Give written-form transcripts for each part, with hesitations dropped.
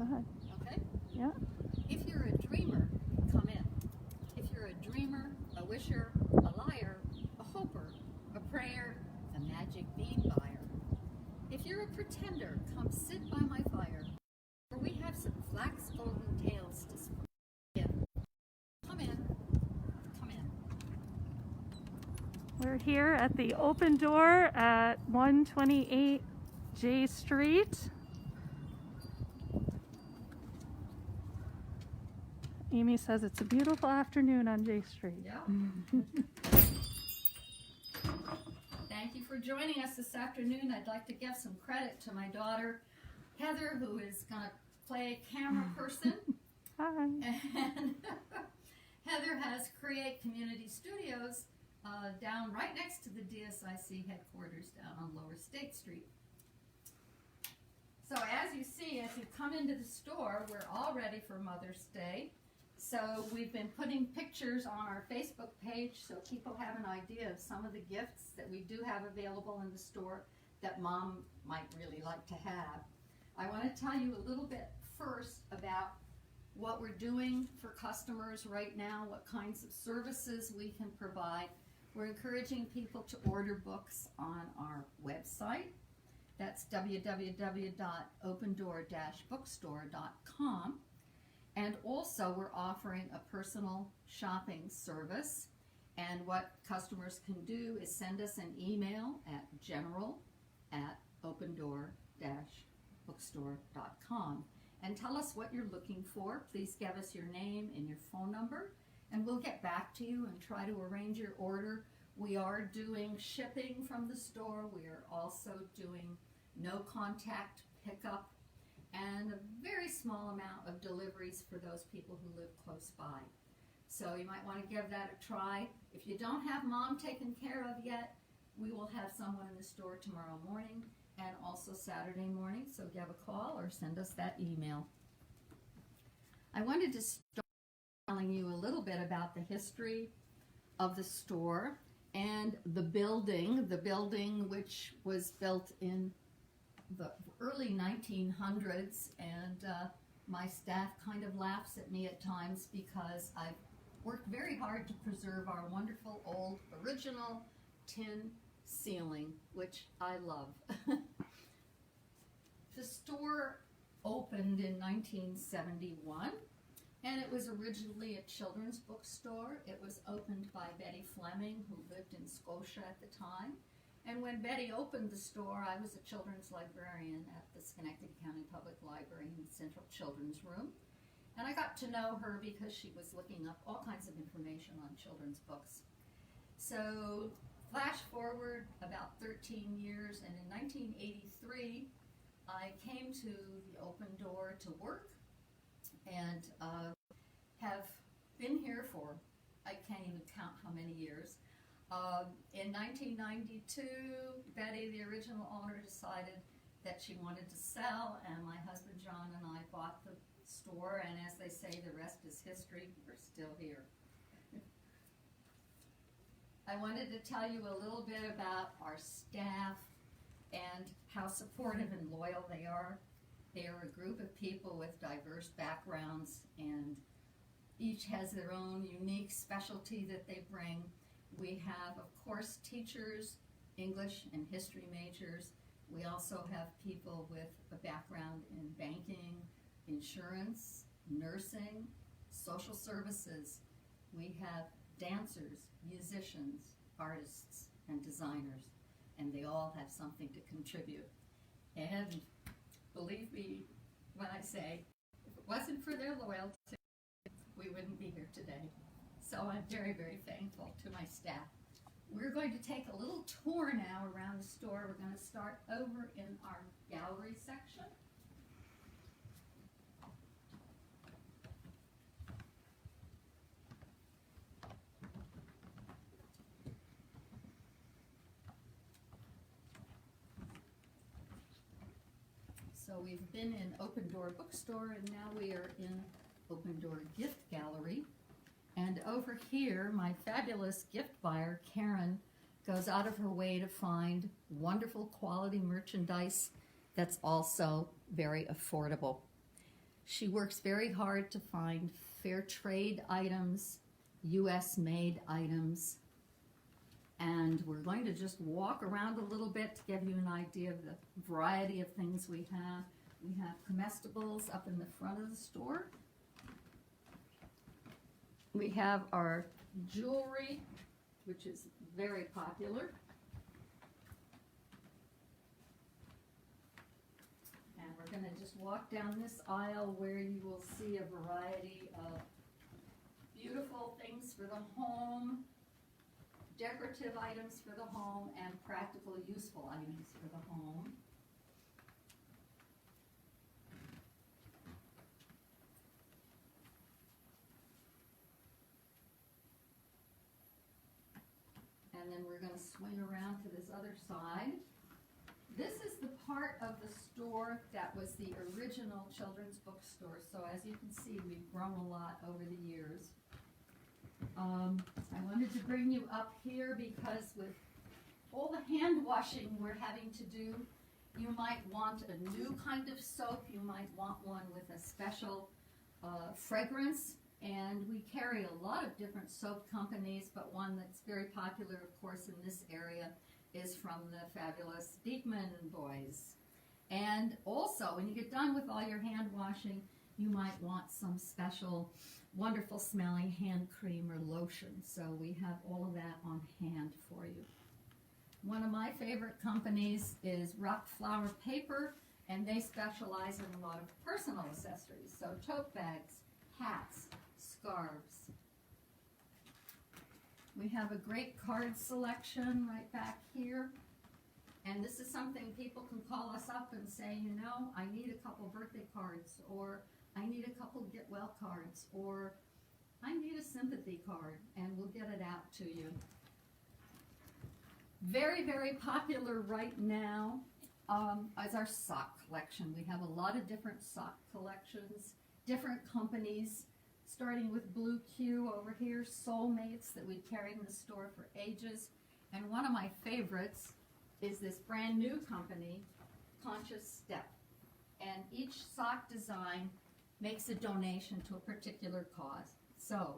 Go ahead. Okay? Yeah. If you're a dreamer, come in. If you're a dreamer, a wisher, a liar, a hoper, a prayer, a magic bean buyer. If you're a pretender, come sit by my fire, for we have some flax golden tales to spin. Come in. Come in. We're here at the Open Door at 128 J Street. Amy says it's a beautiful afternoon on J Street. Yeah. Thank you for joining us this afternoon. I'd like to give some credit to my daughter, Heather, who is going to play camera person. Hi. And Heather has Create Community Studios down right next to the DSIC headquarters down on Lower State Street. So as you see, as you come into the store, we're all ready for Mother's Day. So we've been putting pictures on our Facebook page so people have an idea of some of the gifts that we do have available in the store that Mom might really like to have. I want to tell you a little bit first about what we're doing for customers right now, what kinds of services we can provide. We're encouraging people to order books on our website. That's www.opendoor-bookstore.com. And also we're offering a personal shopping service. And what customers can do is send us an email at general@opendoor-bookstore.com and tell us what you're looking for. Please give us your name and your phone number, and we'll get back to you and try to arrange your order. We are doing shipping from the store. We are also doing no contact pickup and a very small amount of deliveries for those people who live close by. So you might want to give that a try. If you don't have Mom taken care of yet, we will have someone in the store tomorrow morning and also Saturday morning, so give a call or send us that email. I wanted to start telling you a little bit about the history of the store and the building which was built in the early 1900s, and my staff kind of laughs at me at times because I've worked very hard to preserve our wonderful old original tin ceiling, which I love. The store opened in 1971, and it was originally a children's bookstore. It was opened by Betty Fleming, who lived in Scotia at the time. And when Betty opened the store, I was a children's librarian at the Schenectady County Public Library in the Central Children's Room. And I got to know her because she was looking up all kinds of information on children's books. So flash forward about 13 years, and in 1983, I came to the Open Door to work and have been here for, I can't even count how many years. In 1992, Betty, the original owner, decided that she wanted to sell, and my husband John and I bought the store, and as they say, the rest is history. We're still here. I wanted to tell you a little bit about our staff and how supportive and loyal they are. They are a group of people with diverse backgrounds, and each has their own unique specialty that they bring. We have, of course, teachers, English and history majors. We also have people with a background in banking, insurance, nursing, social services. We have dancers, musicians, artists, and designers, and they all have something to contribute. And believe me when I say, if it wasn't for their loyalty, we wouldn't be here today. So I'm very, very thankful to my staff. We're going to take a little tour now around the store. We're going to start over in our gallery section. So we've been in Open Door Bookstore, and now we are in Open Door Gift Gallery. And over here, my fabulous gift buyer, Karen, goes out of her way to find wonderful quality merchandise that's also very affordable. She works very hard to find fair trade items, U.S. made items, and we're going to just walk around a little bit to give you an idea of the variety of things we have. We have comestibles up in the front of the store. We have our jewelry, which is very popular. And we're going to just walk down this aisle where you will see a variety of beautiful things for the home, decorative items for the home, and practical, useful items for the home. And then we're going to swing around to this other side. This is the part of the store that was the original children's bookstore. So as you can see, we've grown a lot over the years. I wanted to bring you up here because with all the hand washing we're having to do, you might want a new kind of soap. You might want one with a special fragrance. And we carry a lot of different soap companies, but one that's very popular, of course, in this area is from the fabulous Beekman boys. And also, when you get done with all your hand washing, you might want some special, wonderful smelling hand cream or lotion. So we have all of that on hand for you. One of my favorite companies is Rock Flower Paper, and they specialize in a lot of personal accessories. So tote bags, hats, scarves. We have a great card selection right back here. And this is something people can call us up and say, you know, I need a couple birthday cards, or I need a couple get well cards, or I need a sympathy card, and we'll get it out to you. Very, very popular right now is our sock collection. We have a lot of different sock collections, different companies, starting with Blue Q over here, Soulmates that we've carried in the store for ages. And one of my favorites is this brand new company, Conscious Step. And each sock design makes a donation to a particular cause. So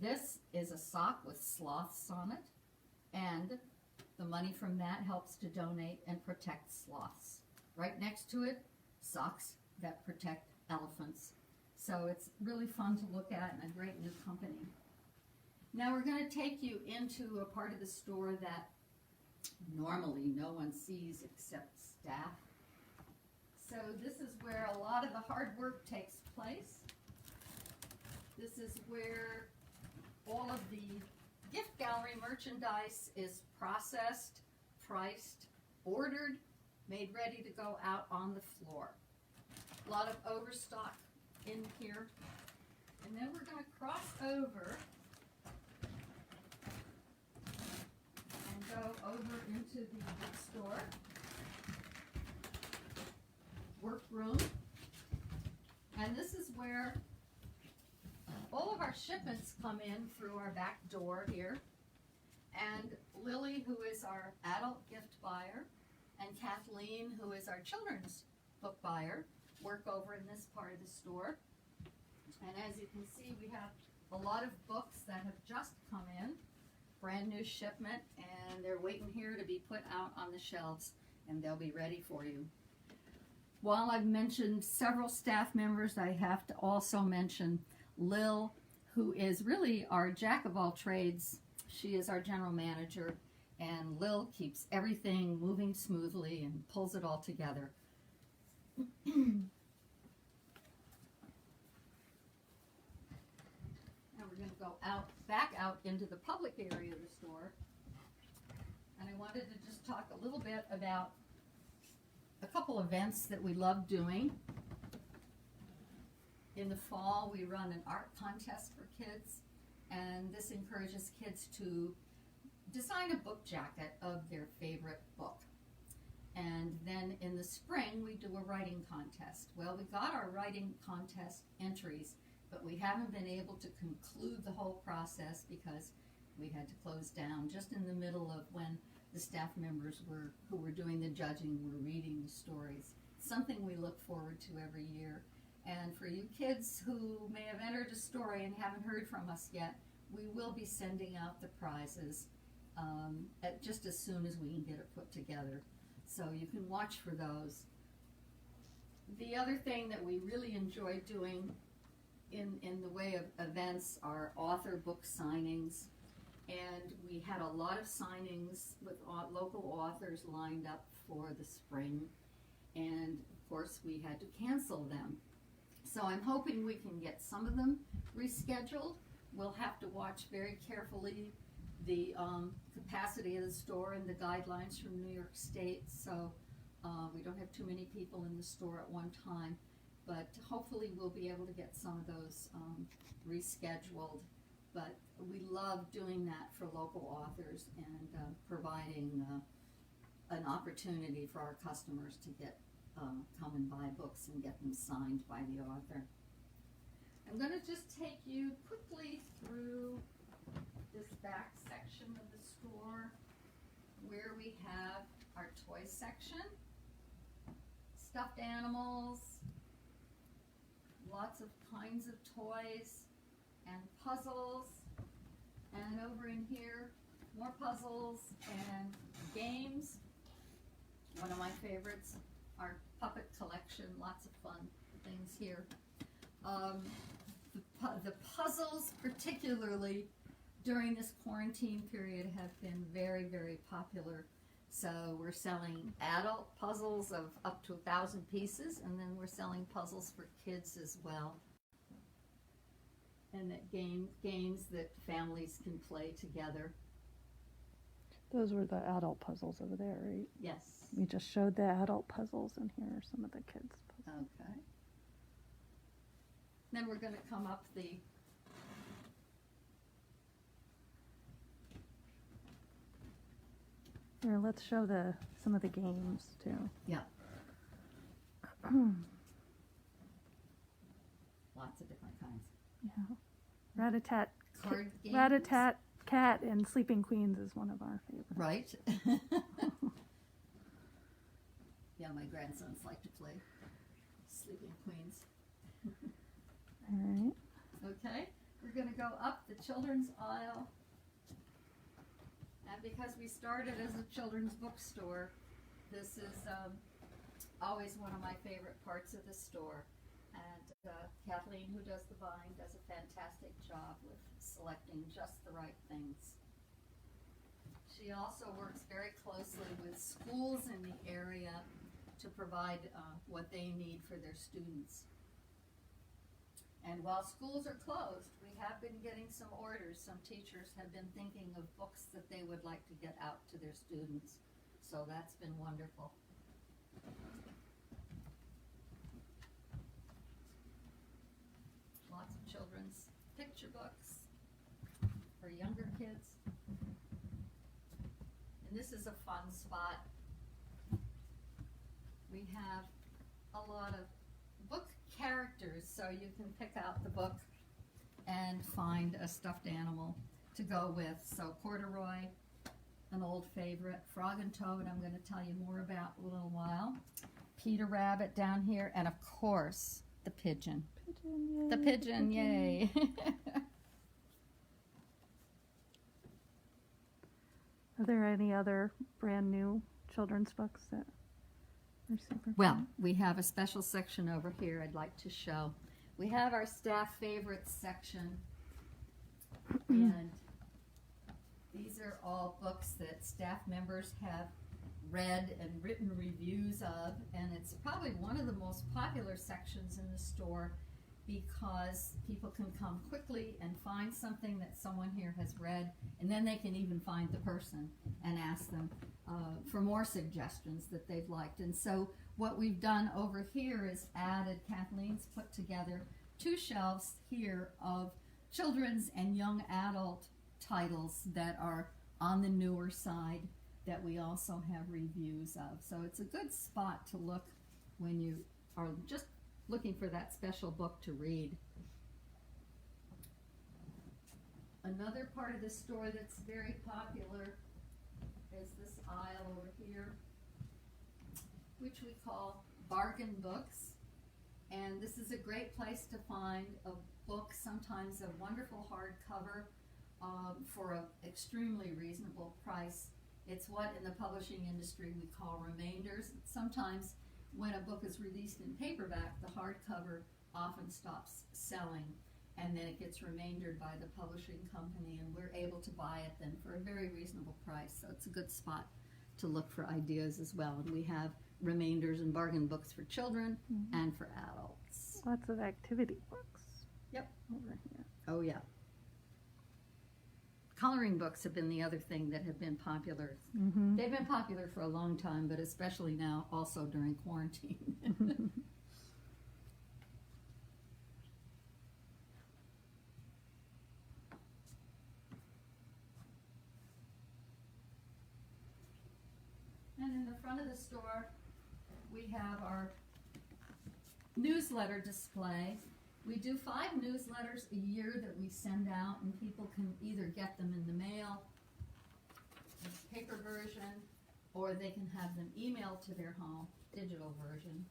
this is a sock with sloths on it, and the money from that helps to donate and protect sloths. Right next to it, socks that protect elephants. So it's really fun to look at and a great new company. Now we're going to take you into a part of the store that normally no one sees except staff. So this is where a lot of the hard work takes place. This is where all of the gift gallery merchandise is processed, priced, ordered, made ready to go out on the floor. A lot of overstock in here. And then we're going to cross over and go over into the bookstore workroom. And this is where all of our shipments come in through our back door here. And Lily, who is our adult gift buyer, and Kathleen, who is our children's book buyer, work over in this part of the store. And as you can see, we have a lot of books that have just come in, brand new shipment, and they're waiting here to be put out on the shelves, and they'll be ready for you. While I've mentioned several staff members, I have to also mention Lil, who is really our jack of all trades. She is our general manager, and Lil keeps everything moving smoothly and pulls it all together. Now we're going to go back out into the public area of the store, and I wanted to just talk a little bit about a couple events that we love doing. In the fall, we run an art contest for kids, and this encourages kids to design a book jacket of their favorite book. And then in the spring, we do a writing contest. Well, we got our writing contest entries, but we haven't been able to conclude the whole process because we had to close down just in the middle of when the staff members who were doing the judging were reading the stories. Something we look forward to every year. And for you kids who may have entered a story and haven't heard from us yet, we will be sending out the prizes just as soon as we can get it put together. So you can watch for those. The other thing that we really enjoy doing in the way of events are author book signings. And we had a lot of signings with local authors lined up for the spring. And of course we had to cancel them. So I'm hoping we can get some of them rescheduled. We'll have to watch very carefully the capacity of the store and the guidelines from New York State. So we don't have too many people in the store at one time. But hopefully we'll be able to get some of those rescheduled. But we love doing that for local authors and providing an opportunity for our customers to get come and buy books and get them signed by the author. I'm going to just take you quickly through this back section of the store where we have our toy section, stuffed animals, lots of kinds of toys and puzzles, and over in here more puzzles and games. One of my favorites, our puppet collection, lots of fun things here. The puzzles, particularly during this quarantine period, have been very, very popular. So we're selling adult puzzles of up to 1,000 pieces, and then we're selling puzzles for kids as well. And that games that families can play together. Those were the adult puzzles over there, right? Yes. We just showed the adult puzzles, and here are some of the kids' puzzles. Okay. Then we're going to come up the Here, let's show some of the games too. yeah. Lots of different kinds. Yeah. Rat-a-tat. Card games. Rat-a-tat Cat and Sleeping Queens is one of our favorites. Right. Yeah, my grandsons like to play Sleeping Queens. All right. Okay, we're going to go up the children's aisle. And because we started as a children's bookstore, this is always one of my favorite parts of the store. And Kathleen, who does the buying, does a fantastic job with selecting just the right things. She also works very closely with schools in the area to provide what they need for their students. And while schools are closed, we have been getting some orders. Some teachers have been thinking of books that they would like to get out to their students. So that's been wonderful. Lots of children's picture books for younger kids. And this is a fun spot. We have a lot of book characters, so you can pick out the book and find a stuffed animal to go with. So Corduroy, an old favorite. Frog and Toad, I'm going to tell you more about in a little while. Peter Rabbit down here, and of course, the pigeon. Pigeon, yay. The pigeon, yay. Are there any other brand new children's books that are super Well, fun? we have a special section over here I'd like to show. We have our staff favorites section, and these are all books that staff members have read and written reviews of, and it's probably one of the most popular sections in the store because people can come quickly and find something that someone here has read, and then they can even find the person and ask them for more suggestions that they've liked. And so what we've done over here is added, Kathleen's put together 2 shelves here of children's and young adult titles that are on the newer side that we also have reviews of. So it's a good spot to look when you are just looking for that special book to read. Another part of the store that's very popular is this aisle over here, which we call bargain books. And this is a great place to find a book, sometimes a wonderful hardcover, for an extremely reasonable price. It's what in the publishing industry we call remainders. Sometimes when a book is released in paperback, the hardcover often stops selling, and then it gets remaindered by the publishing company, and we're able to buy it then for a very reasonable price. So it's a good spot to look for ideas as well. And we have remainders and bargain books for children and for adults. Lots of activity books. Yep. Over here. Oh, yeah. Coloring books have been the other thing that have been popular. Mm-hmm. They've been popular for a long time, but especially now, also during quarantine. And in the front of the store, we have our newsletter display. We do 5 newsletters a year that we send out, and people can either get them in the mail, in paper version, or they can have them emailed to their home, digital version.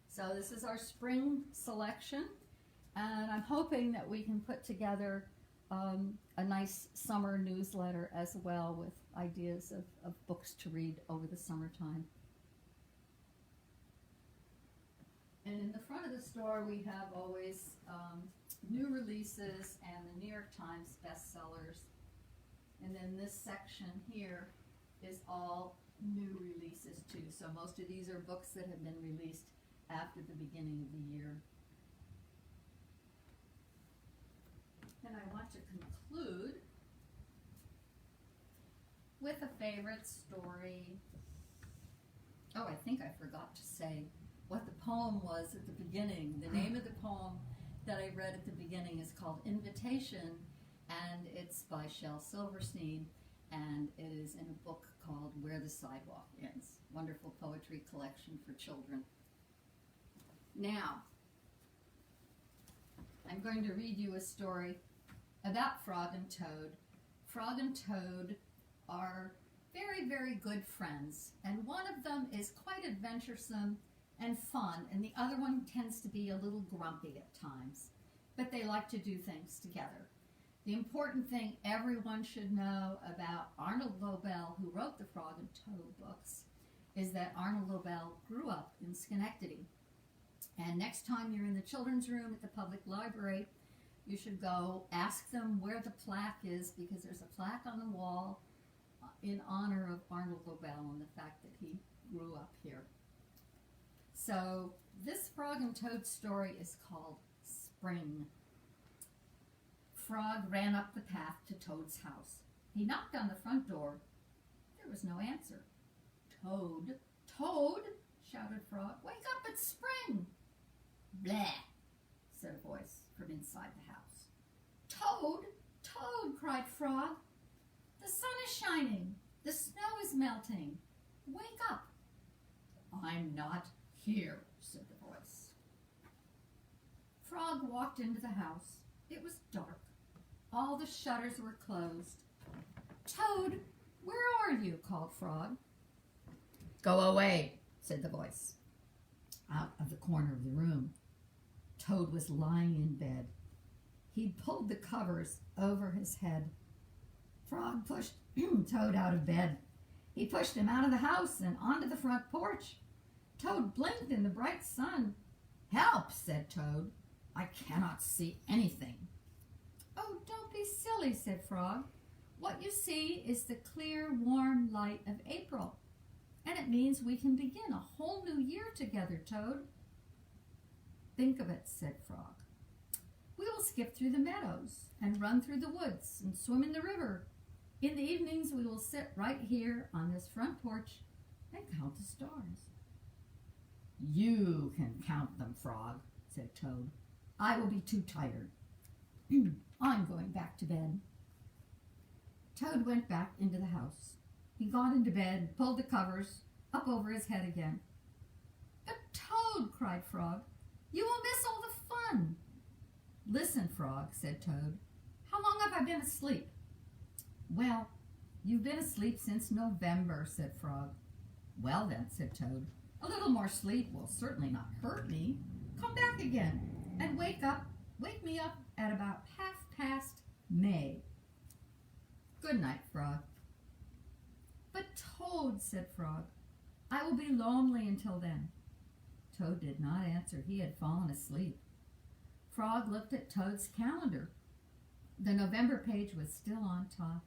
So this is our spring selection, and I'm hoping that we can put together a nice summer newsletter as well, with ideas of books to read over the summertime. And in the front of the store, we have always new releases and the New York Times bestsellers. And then this section here is all new releases too. So most of these are books that have been released after the beginning of the year. And I want to conclude with a favorite story. Oh, I think I forgot to say what the poem was at the beginning. The name of the poem that I read at the beginning is called Invitation, and it's by Shel Silverstein, and it is in a book called Where the Sidewalk Ends. Wonderful poetry collection for children. Now, I'm going to read you a story about Frog and Toad. Frog and Toad are very, very good friends, and one of them is quite adventuresome and fun, and the other one tends to be a little grumpy at times, but they like to do things together. The important thing everyone should know about Arnold Lobel, who wrote the Frog and Toad books, is that Arnold Lobel grew up in Schenectady. And next time you're in the children's room at the public library, you should go ask them where the plaque is, because there's a plaque on the wall in honor of Arnold Lobel and the fact that he grew up here. So this Frog and Toad story is called Spring. Frog ran up the path to Toad's house. He knocked on the front door. There was no answer. Toad, Toad, shouted Frog, wake up, it's spring. Bleh, said a voice from inside the house. Toad, Toad, cried Frog. The sun is shining. The snow is melting. Wake up. I'm not here, said the voice. Frog walked into the house. It was dark. All the shutters were closed. Toad, where are you? Called Frog. Go away, said the voice, out of the corner of the room. Toad was lying in bed. He'd pulled the covers over his head. Frog pushed Toad out of bed. He pushed him out of the house and onto the front porch. Toad blinked in the bright sun. Help, said Toad. I cannot see anything. Oh, don't be silly, said Frog. What you see is the clear, warm light of April, and it means we can begin a whole new year together, Toad. Think of it, said Frog. We will skip through the meadows and run through the woods and swim in the river. In the evenings, we will sit right here on this front porch and count the stars. You can count them, Frog, said Toad. I will be too tired. I'm going back to bed. Toad went back into the house. He got into bed, pulled the covers up over his head again. But Toad, cried Frog, you will miss all the fun. Listen, Frog, said Toad. How long have I been asleep? Well, you've been asleep since November, said Frog. Well then, said Toad, a little more sleep will certainly not hurt me. come back again and wake me up at about 1/2 May. Good night, Frog. But Toad, said Frog, I will be lonely until then. Toad did not answer. He had fallen asleep. Frog looked at Toad's calendar. The November page was still on top.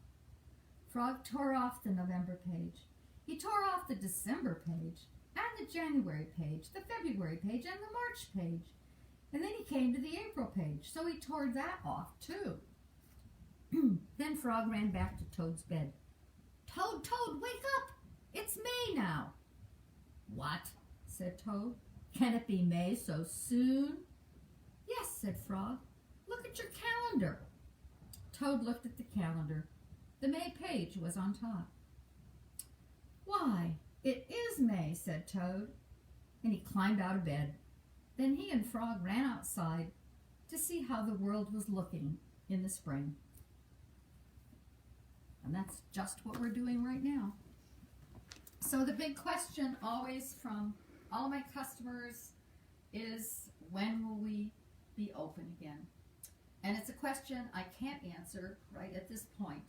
Frog tore off the November page. He tore off the December page, and the January page, the February page, and the March page. And then he came to the April page, so he tore that off too. Then Frog ran back to Toad's bed. Toad, Toad, wake up! It's May now. What? Said Toad. Can it be May so soon? Yes, said Frog. Look at your calendar. Toad looked at the calendar. The May page was on top. Why, it is May, said Toad, and he climbed out of bed. Then he and Frog ran outside to see how the world was looking in the spring. And that's just what we're doing right now. So the big question always from all my customers is, when will we be open again? And it's a question I can't answer right at this point.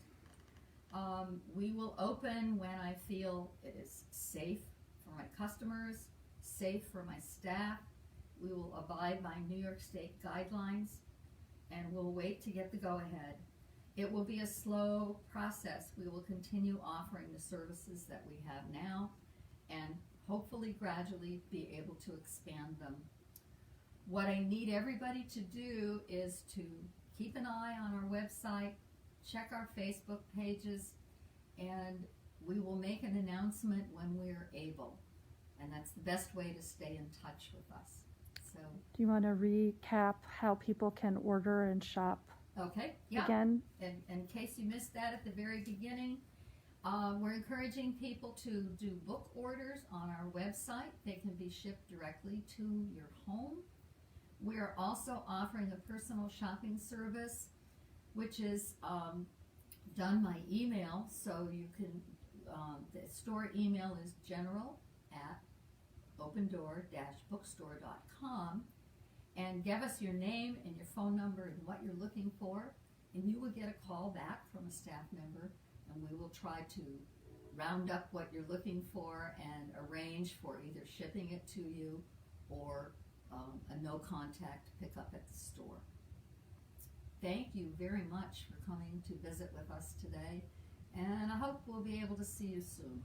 We will open when I feel it is safe for my customers, safe for my staff. We will abide by New York State guidelines, and we'll wait to get the go-ahead. It will be a slow process. We will continue offering the services that we have now and hopefully gradually be able to expand them. What I need everybody to do is to keep an eye on our website, check our Facebook pages, and we will make an announcement when we're able. And that's the best way to stay in touch with us. So, Do you want to recap how people can order and shop okay, yeah. again? In case you missed that at the very beginning, we're encouraging people to do book orders on our website. They can be shipped directly to your home. We are also offering a personal shopping service, which is done by email. So you can, the store email is general@opendoor-bookstore.com, and give us your name and your phone number and what you're looking for, and you will get a call back from a staff member, and we will try to round up what you're looking for and arrange for either shipping it to you or a no-contact pickup at the store. Thank you very much for coming to visit with us today, and I hope we'll be able to see you soon.